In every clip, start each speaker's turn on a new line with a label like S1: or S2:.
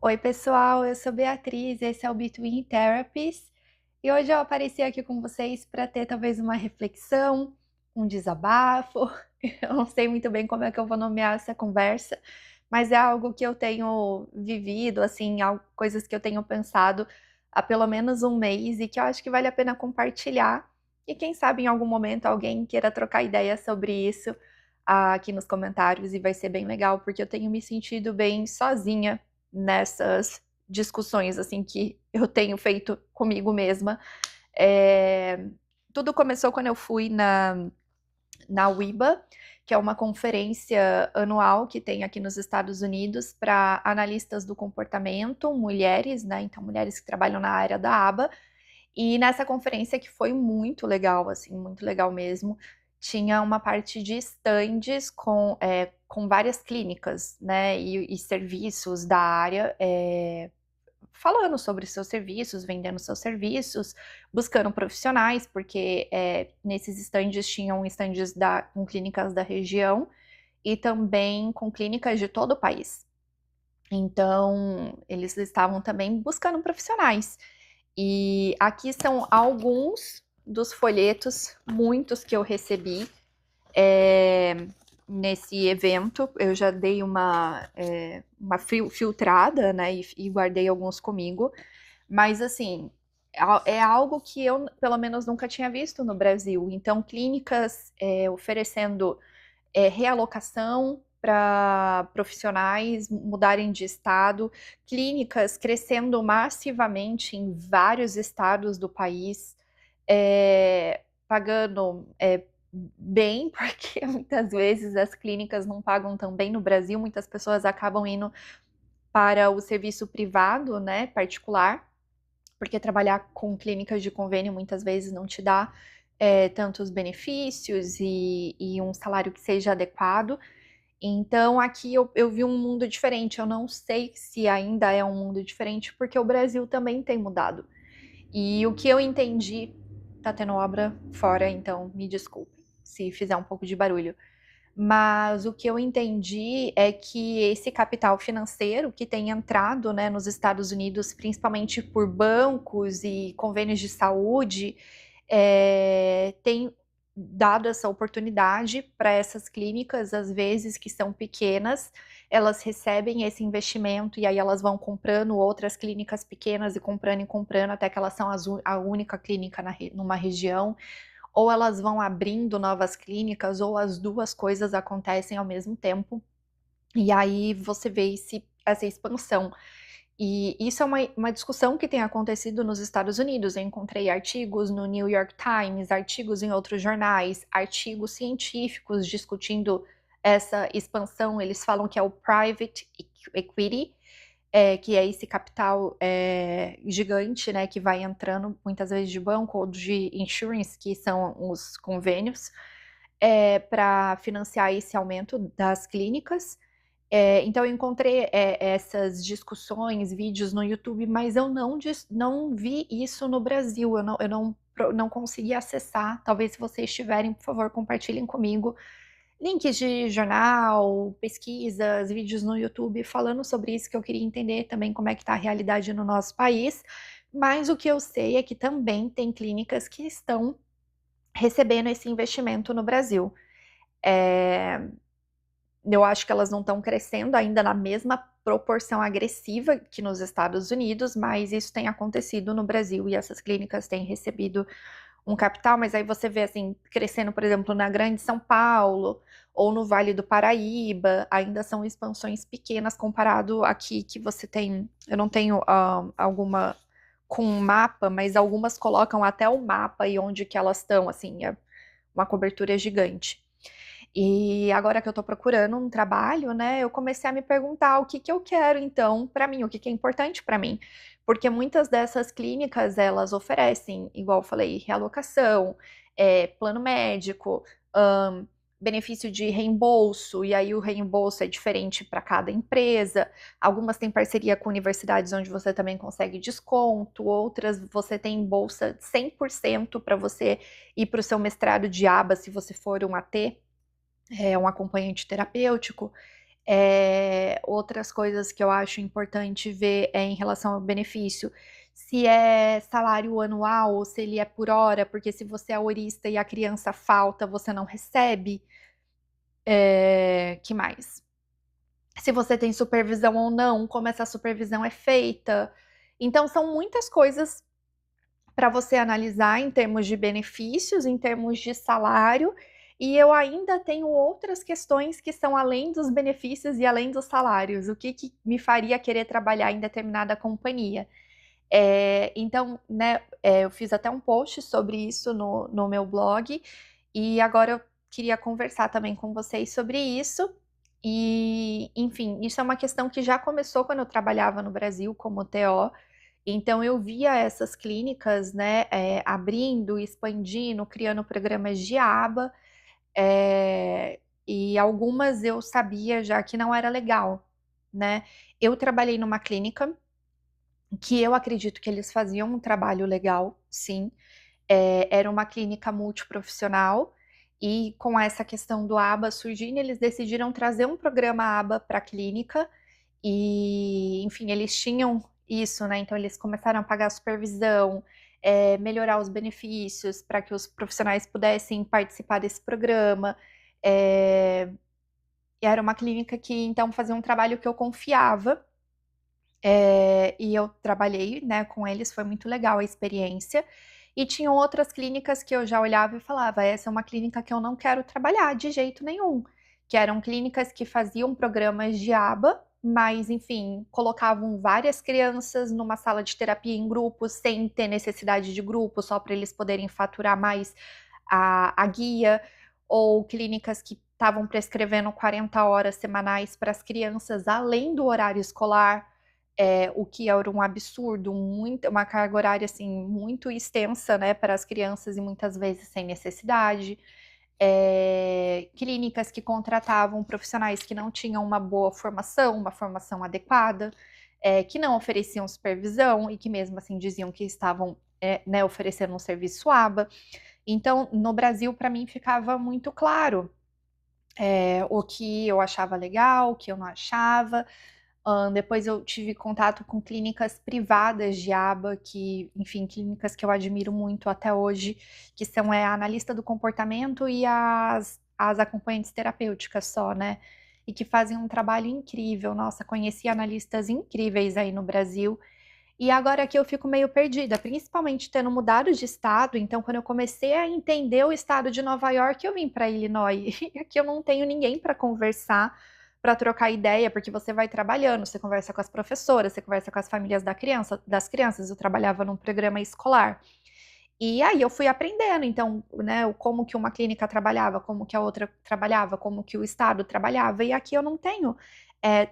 S1: Oi, pessoal, eu sou Beatriz, esse é o Between Therapies e hoje eu apareci aqui com vocês para ter talvez uma reflexão, um desabafo. Eu não sei muito bem como é que eu vou nomear essa conversa, mas é algo que eu tenho vivido, assim, coisas que eu tenho pensado há pelo menos um mês e que eu acho que vale a pena compartilhar. E quem sabe em algum momento alguém queira trocar ideia sobre isso aqui nos comentários e vai ser bem legal, porque eu tenho me sentido bem sozinha nessas discussões assim que eu tenho feito comigo mesma. É, tudo começou quando eu fui na WIBA, que é uma conferência anual que tem aqui nos Estados Unidos para analistas do comportamento, mulheres, né? Então, mulheres que trabalham na área da aba. E nessa conferência, que foi muito legal, assim, muito legal mesmo, tinha uma parte de estandes com várias clínicas, né, e serviços da área, falando sobre seus serviços, vendendo seus serviços, buscando profissionais, porque nesses estandes tinham estandes com clínicas da região e também com clínicas de todo o país. Então, eles estavam também buscando profissionais. E aqui são alguns dos folhetos, muitos que eu recebi nesse evento. Eu já dei uma filtrada, né, e guardei alguns comigo. Mas, assim, é algo que eu, pelo menos, nunca tinha visto no Brasil. Então, clínicas oferecendo realocação para profissionais mudarem de estado, clínicas crescendo massivamente em vários estados do país, pagando bem, porque muitas vezes as clínicas não pagam tão bem no Brasil, muitas pessoas acabam indo para o serviço privado, né, particular, porque trabalhar com clínicas de convênio muitas vezes não te dá tantos benefícios e um salário que seja adequado. Então, aqui eu vi um mundo diferente. Eu não sei se ainda é um mundo diferente, porque o Brasil também tem mudado. E o que eu entendi, tá tendo obra fora, então me desculpe se fizer um pouco de barulho. Mas o que eu entendi é que esse capital financeiro que tem entrado, né, nos Estados Unidos, principalmente por bancos e convênios de saúde, tem dado essa oportunidade para essas clínicas, às vezes que são pequenas, elas recebem esse investimento e aí elas vão comprando outras clínicas pequenas e comprando até que elas são a única clínica numa região, ou elas vão abrindo novas clínicas, ou as duas coisas acontecem ao mesmo tempo. E aí você vê essa expansão. E isso é uma discussão que tem acontecido nos Estados Unidos. Eu encontrei artigos no New York Times, artigos em outros jornais, artigos científicos discutindo essa expansão. Eles falam que é o private equity, que é esse capital gigante, né, que vai entrando muitas vezes de banco ou de insurance, que são os convênios, para financiar esse aumento das clínicas. Então eu encontrei essas discussões, vídeos no YouTube, mas eu não vi isso no Brasil, eu não consegui acessar. Talvez, se vocês tiverem, por favor, compartilhem comigo links de jornal, pesquisas, vídeos no YouTube falando sobre isso, que eu queria entender também como é que está a realidade no nosso país. Mas o que eu sei é que também tem clínicas que estão recebendo esse investimento no Brasil. Eu acho que elas não estão crescendo ainda na mesma proporção agressiva que nos Estados Unidos, mas isso tem acontecido no Brasil e essas clínicas têm recebido um capital. Mas aí você vê, assim, crescendo, por exemplo, na Grande São Paulo ou no Vale do Paraíba, ainda são expansões pequenas comparado aqui, que você tem. Eu não tenho alguma com um mapa, mas algumas colocam até o mapa e onde que elas estão, assim, uma cobertura gigante. E agora que eu tô procurando um trabalho, né, eu comecei a me perguntar o que que eu quero, então, para mim, o que que é importante para mim. Porque muitas dessas clínicas, elas oferecem, igual eu falei, realocação, plano médico, benefício de reembolso, e aí o reembolso é diferente para cada empresa. Algumas têm parceria com universidades onde você também consegue desconto, outras você tem bolsa 100% para você ir para o seu mestrado de aba, se você for um AT, um acompanhante terapêutico. Outras coisas que eu acho importante ver é em relação ao benefício, se é salário anual ou se ele é por hora, porque se você é horista e a criança falta, você não recebe. Que mais? Se você tem supervisão ou não, como essa supervisão é feita. Então, são muitas coisas para você analisar em termos de benefícios, em termos de salário, e eu ainda tenho outras questões que são além dos benefícios e além dos salários. O que me faria querer trabalhar em determinada companhia? Então, né, eu fiz até um post sobre isso no meu blog, e agora eu queria conversar também com vocês sobre isso. E, enfim, isso é uma questão que já começou quando eu trabalhava no Brasil como TO. Então, eu via essas clínicas, né, abrindo, expandindo, criando programas de aba, e algumas eu sabia já que não era legal, né? Eu trabalhei numa clínica que eu acredito que eles faziam um trabalho legal, sim. Era uma clínica multiprofissional e com essa questão do aba surgindo, eles decidiram trazer um programa aba para a clínica e, enfim, eles tinham isso, né? Então eles começaram a pagar a supervisão, melhorar os benefícios para que os profissionais pudessem participar desse programa. Era uma clínica que então fazia um trabalho que eu confiava. E eu trabalhei, né, com eles, foi muito legal a experiência. E tinham outras clínicas que eu já olhava e falava: essa é uma clínica que eu não quero trabalhar de jeito nenhum. Que eram clínicas que faziam programas de aba, mas, enfim, colocavam várias crianças numa sala de terapia em grupo, sem ter necessidade de grupo, só para eles poderem faturar mais a guia, ou clínicas que estavam prescrevendo 40 horas semanais para as crianças, além do horário escolar. O que era um absurdo, uma carga horária assim, muito extensa, né, para as crianças e muitas vezes sem necessidade. Clínicas que contratavam profissionais que não tinham uma boa formação, uma formação adequada, que não ofereciam supervisão e que mesmo assim diziam que estavam, né, oferecendo um serviço aba. Então, no Brasil, para mim, ficava muito claro o que eu achava legal, o que eu não achava. Depois eu tive contato com clínicas privadas de aba, que, enfim, clínicas que eu admiro muito até hoje, que são a analista do comportamento e as acompanhantes terapêuticas só, né? E que fazem um trabalho incrível. Nossa, conheci analistas incríveis aí no Brasil. E agora aqui eu fico meio perdida, principalmente tendo mudado de estado. Então, quando eu comecei a entender o estado de Nova York, eu vim para Illinois. E aqui eu não tenho ninguém para conversar, para trocar ideia, porque você vai trabalhando, você conversa com as professoras, você conversa com as famílias das crianças. Eu trabalhava num programa escolar. E aí eu fui aprendendo, então, né, como que uma clínica trabalhava, como que a outra trabalhava, como que o estado trabalhava, e aqui eu não tenho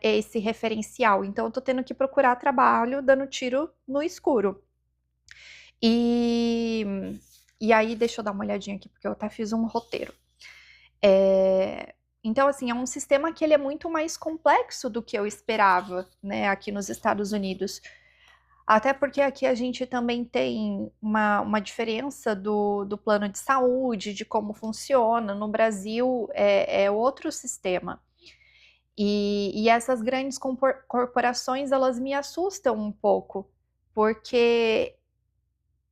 S1: esse referencial, então eu tô tendo que procurar trabalho dando tiro no escuro. E, e aí, deixa eu dar uma olhadinha aqui, porque eu até fiz um roteiro. Então, assim, é um sistema que ele é muito mais complexo do que eu esperava, né, aqui nos Estados Unidos. Até porque aqui a gente também tem uma diferença do plano de saúde, de como funciona. No Brasil é outro sistema. E essas grandes corporações, elas me assustam um pouco, porque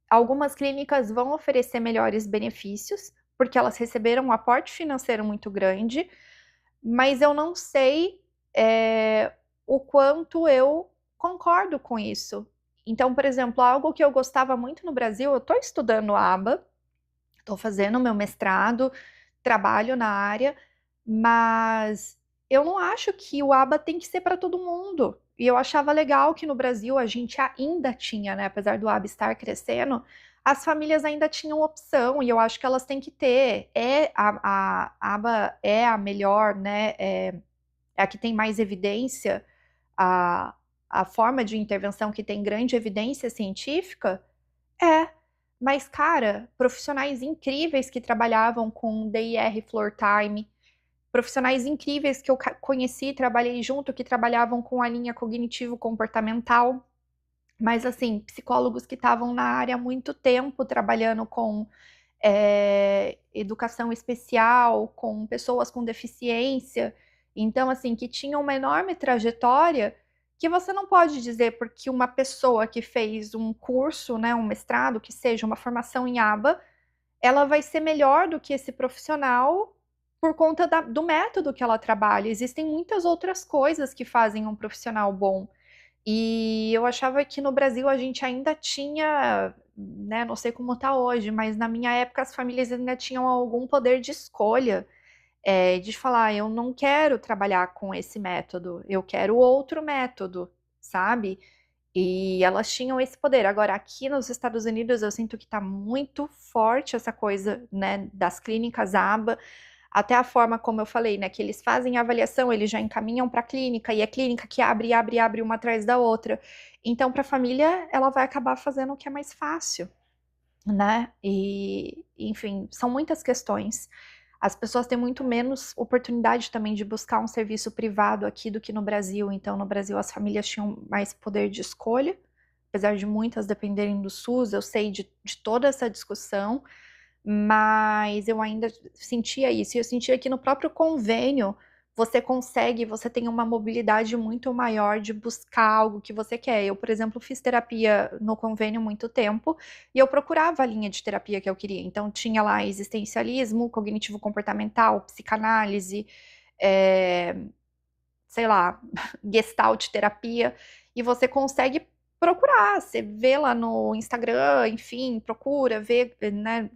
S1: algumas clínicas vão oferecer melhores benefícios, porque elas receberam um aporte financeiro muito grande, mas eu não sei o quanto eu concordo com isso. Então, por exemplo, algo que eu gostava muito no Brasil, eu estou estudando aba, estou fazendo meu mestrado, trabalho na área, mas eu não acho que o aba tem que ser para todo mundo. E eu achava legal que no Brasil a gente ainda tinha, né, apesar do aba estar crescendo, as famílias ainda tinham opção, e eu acho que elas têm que ter. A aba é a melhor, né? É a que tem mais evidência, a, a forma de intervenção que tem grande evidência científica, mas, cara, profissionais incríveis que trabalhavam com DIR Floor Time, profissionais incríveis que eu conheci e trabalhei junto, que trabalhavam com a linha cognitivo-comportamental, mas, assim, psicólogos que estavam na área há muito tempo trabalhando com educação especial, com pessoas com deficiência. Então, assim, que tinham uma enorme trajetória que você não pode dizer porque uma pessoa que fez um curso, né, um mestrado, que seja uma formação em aba, ela vai ser melhor do que esse profissional por conta do método que ela trabalha. Existem muitas outras coisas que fazem um profissional bom. E eu achava que no Brasil a gente ainda tinha, né, não sei como está hoje, mas na minha época as famílias ainda tinham algum poder de escolha, de falar, eu não quero trabalhar com esse método, eu quero outro método, sabe? E elas tinham esse poder. Agora, aqui nos Estados Unidos, eu sinto que está muito forte essa coisa, né, das clínicas ABA, até a forma como eu falei, né, que eles fazem a avaliação, eles já encaminham para a clínica, e é clínica que abre, abre, abre uma atrás da outra. Então, para a família, ela vai acabar fazendo o que é mais fácil, né? E, enfim, são muitas questões. As pessoas têm muito menos oportunidade também de buscar um serviço privado aqui do que no Brasil. Então, no Brasil, as famílias tinham mais poder de escolha, apesar de muitas dependerem do SUS, eu sei de toda essa discussão, mas eu ainda sentia isso. E eu sentia que no próprio convênio você tem uma mobilidade muito maior de buscar algo que você quer. Eu, por exemplo, fiz terapia no convênio muito tempo e eu procurava a linha de terapia que eu queria. Então, tinha lá existencialismo, cognitivo-comportamental, psicanálise, é, sei lá, gestalt terapia, e você consegue procurar, você vê lá no Instagram, enfim, procura, vê, né?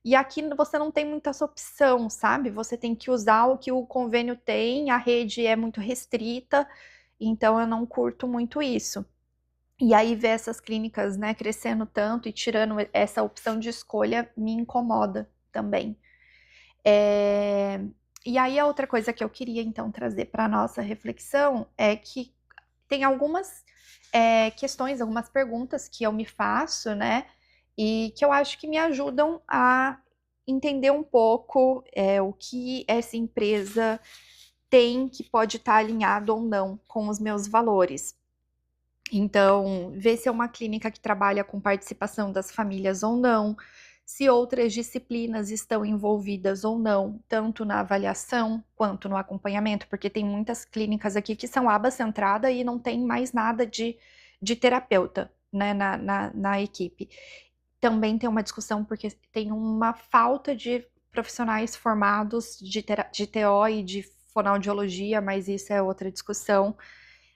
S1: E aqui você não tem muita essa opção, sabe? Você tem que usar o que o convênio tem, a rede é muito restrita, então eu não curto muito isso. E aí ver essas clínicas, né, crescendo tanto e tirando essa opção de escolha me incomoda também. É... E aí a outra coisa que eu queria então trazer para a nossa reflexão é que tem algumas questões, algumas perguntas que eu me faço, né? E que eu acho que me ajudam a entender um pouco o que essa empresa tem que pode estar alinhado ou não com os meus valores. Então, ver se é uma clínica que trabalha com participação das famílias ou não, se outras disciplinas estão envolvidas ou não, tanto na avaliação quanto no acompanhamento, porque tem muitas clínicas aqui que são aba centrada e não tem mais nada de terapeuta, né, na equipe. Também tem uma discussão porque tem uma falta de profissionais formados de TO e de fonoaudiologia, mas isso é outra discussão.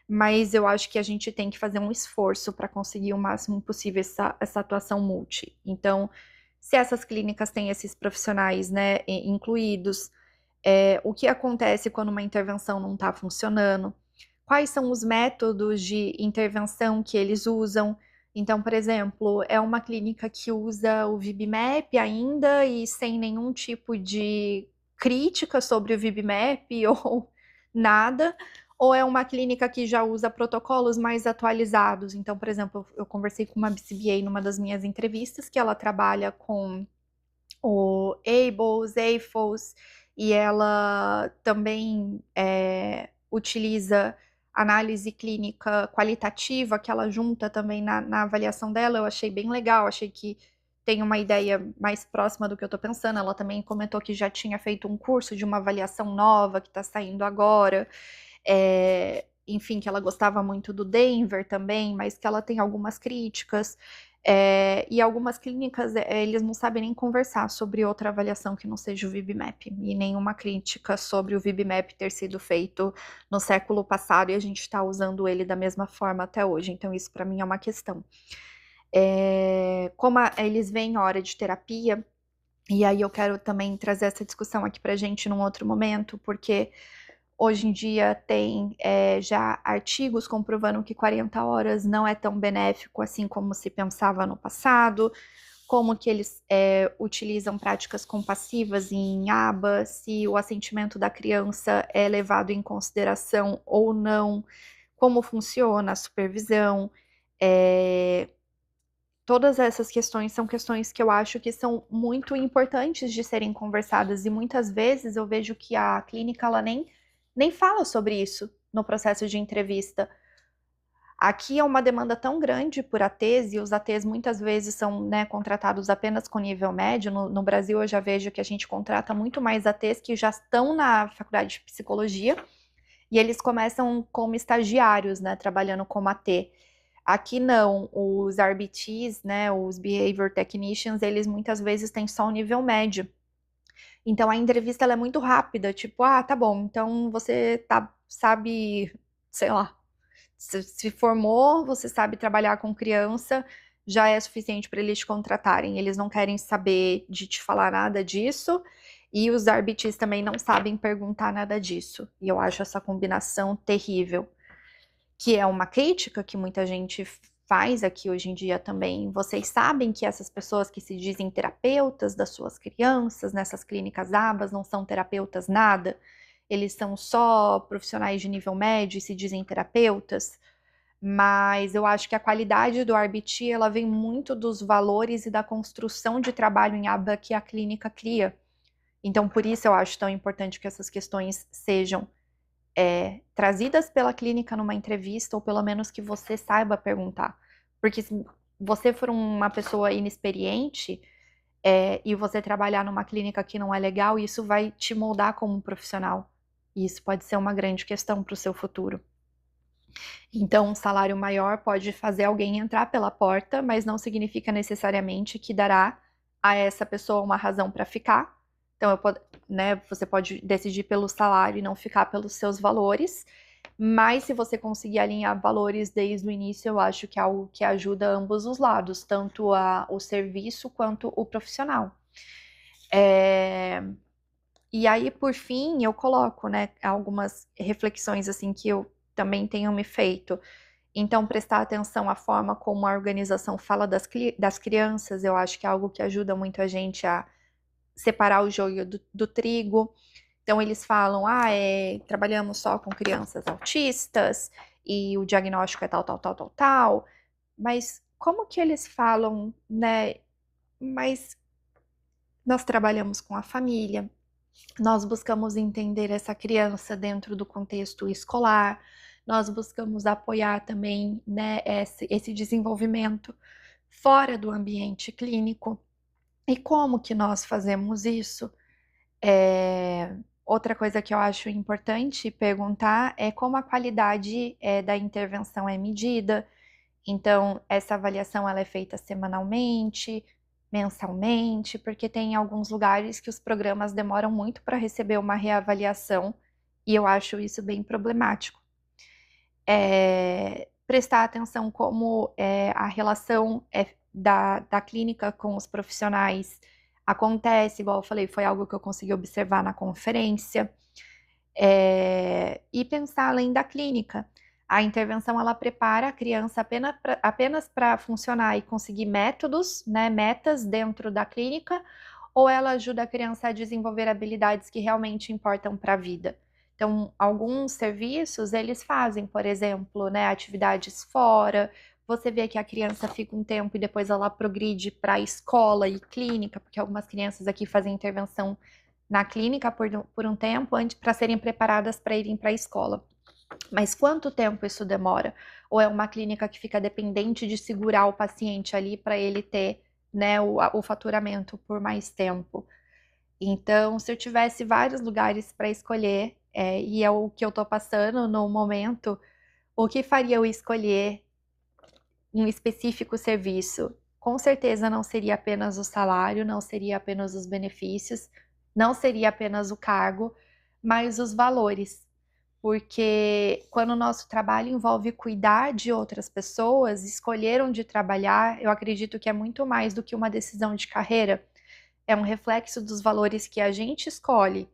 S1: Mas eu acho que a gente tem que fazer um esforço para conseguir o máximo possível essa atuação multi. Então, se essas clínicas têm esses profissionais, né, incluídos, o que acontece quando uma intervenção não está funcionando? Quais são os métodos de intervenção que eles usam? Então, por exemplo, é uma clínica que usa o VibMap ainda e sem nenhum tipo de crítica sobre o VibMap ou nada, ou é uma clínica que já usa protocolos mais atualizados? Então, por exemplo, eu conversei com uma BCBA numa das minhas entrevistas, que ela trabalha com o ABLS, AFOS, e ela também utiliza análise clínica qualitativa, que ela junta também na avaliação dela. Eu achei bem legal, achei que tem uma ideia mais próxima do que eu estou pensando. Ela também comentou que já tinha feito um curso de uma avaliação nova que está saindo agora. Enfim, que ela gostava muito do Denver também, mas que ela tem algumas críticas. E algumas clínicas, eles não sabem nem conversar sobre outra avaliação que não seja o VibMap, e nenhuma crítica sobre o VibMap ter sido feito no século passado e a gente está usando ele da mesma forma até hoje. Então, isso para mim é uma questão. Como eles veem hora de terapia, e aí eu quero também trazer essa discussão aqui para a gente num outro momento, porque hoje em dia tem já artigos comprovando que 40 horas não é tão benéfico assim como se pensava no passado, como que eles utilizam práticas compassivas em aba, se o assentimento da criança é levado em consideração ou não, como funciona a supervisão. Todas essas questões são questões que eu acho que são muito importantes de serem conversadas, e muitas vezes eu vejo que a clínica ela nem fala sobre isso no processo de entrevista. Aqui é uma demanda tão grande por ATs, e os ATs muitas vezes são, né, contratados apenas com nível médio. No Brasil eu já vejo que a gente contrata muito mais ATs que já estão na faculdade de psicologia, E eles começam como estagiários, né, trabalhando como AT. Aqui não, os RBTs, né, os Behavior Technicians, eles muitas vezes têm só o nível médio. Então a entrevista ela é muito rápida, tipo, ah, tá bom, então você sabe, sei lá, se formou, você sabe trabalhar com criança, já é suficiente para eles te contratarem. Eles não querem saber de te falar nada disso, e os RBTs também não sabem perguntar nada disso. E eu acho essa combinação terrível, que é uma crítica que muita gente faz aqui hoje em dia também. Vocês sabem que essas pessoas que se dizem terapeutas das suas crianças, nessas clínicas ABAs, não são terapeutas nada? Eles são só profissionais de nível médio e se dizem terapeutas? Mas eu acho que a qualidade do RBT, ela vem muito dos valores e da construção de trabalho em aba que a clínica cria. Então, por isso eu acho tão importante que essas questões sejam trazidas pela clínica numa entrevista, ou pelo menos que você saiba perguntar. Porque se você for uma pessoa inexperiente, e você trabalhar numa clínica que não é legal, isso vai te moldar como um profissional. E isso pode ser uma grande questão para o seu futuro. Então, um salário maior pode fazer alguém entrar pela porta, mas não significa necessariamente que dará a essa pessoa uma razão para ficar. Então, né, você pode decidir pelo salário e não ficar pelos seus valores, mas se você conseguir alinhar valores desde o início, eu acho que é algo que ajuda ambos os lados, tanto o serviço quanto o profissional. E aí, por fim, eu coloco, né, algumas reflexões assim que eu também tenho me feito. Então, prestar atenção à forma como a organização fala das crianças, eu acho que é algo que ajuda muito a gente a separar o joio do trigo. Então, eles falam, trabalhamos só com crianças autistas, e o diagnóstico é tal, tal, tal, tal, tal. Mas como que eles falam, né? Mas nós trabalhamos com a família, nós buscamos entender essa criança dentro do contexto escolar, nós buscamos apoiar também, né, esse desenvolvimento fora do ambiente clínico. E como que nós fazemos isso? Outra coisa que eu acho importante perguntar é como a qualidade da intervenção é medida. Então, essa avaliação ela é feita semanalmente, mensalmente, porque tem alguns lugares que os programas demoram muito para receber uma reavaliação, e eu acho isso bem problemático. Prestar atenção como a relação da clínica com os profissionais acontece, igual eu falei, foi algo que eu consegui observar na conferência, e pensar além da clínica. A intervenção ela prepara a criança apenas para funcionar e conseguir métodos, né, metas dentro da clínica, ou ela ajuda a criança a desenvolver habilidades que realmente importam para a vida. Então, alguns serviços eles fazem, por exemplo, né, atividades fora. Você vê que a criança fica um tempo e depois ela progride para a escola e clínica, porque algumas crianças aqui fazem intervenção na clínica por um tempo para serem preparadas para irem para a escola. Mas quanto tempo isso demora? Ou é uma clínica que fica dependente de segurar o paciente ali para ele ter, né, o faturamento por mais tempo? Então, se eu tivesse vários lugares para escolher, e é o que eu estou passando no momento, o que faria eu escolher um específico serviço? Com certeza não seria apenas o salário, não seria apenas os benefícios, não seria apenas o cargo, mas os valores. Porque quando o nosso trabalho envolve cuidar de outras pessoas, escolher onde trabalhar, eu acredito que é muito mais do que uma decisão de carreira. É um reflexo dos valores que a gente escolhe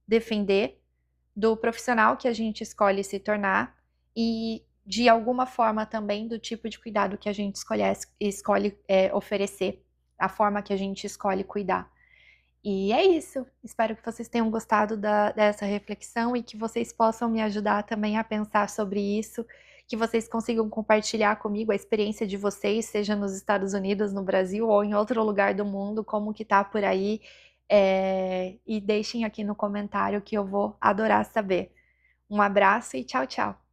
S1: defender, do profissional que a gente escolhe se tornar e, de alguma forma, também do tipo de cuidado que a gente escolhe oferecer, a forma que a gente escolhe cuidar. E é isso. Espero que vocês tenham gostado dessa reflexão e que vocês possam me ajudar também a pensar sobre isso, que vocês consigam compartilhar comigo a experiência de vocês, seja nos Estados Unidos, no Brasil ou em outro lugar do mundo, como que tá por aí. E deixem aqui no comentário que eu vou adorar saber. Um abraço e tchau, tchau!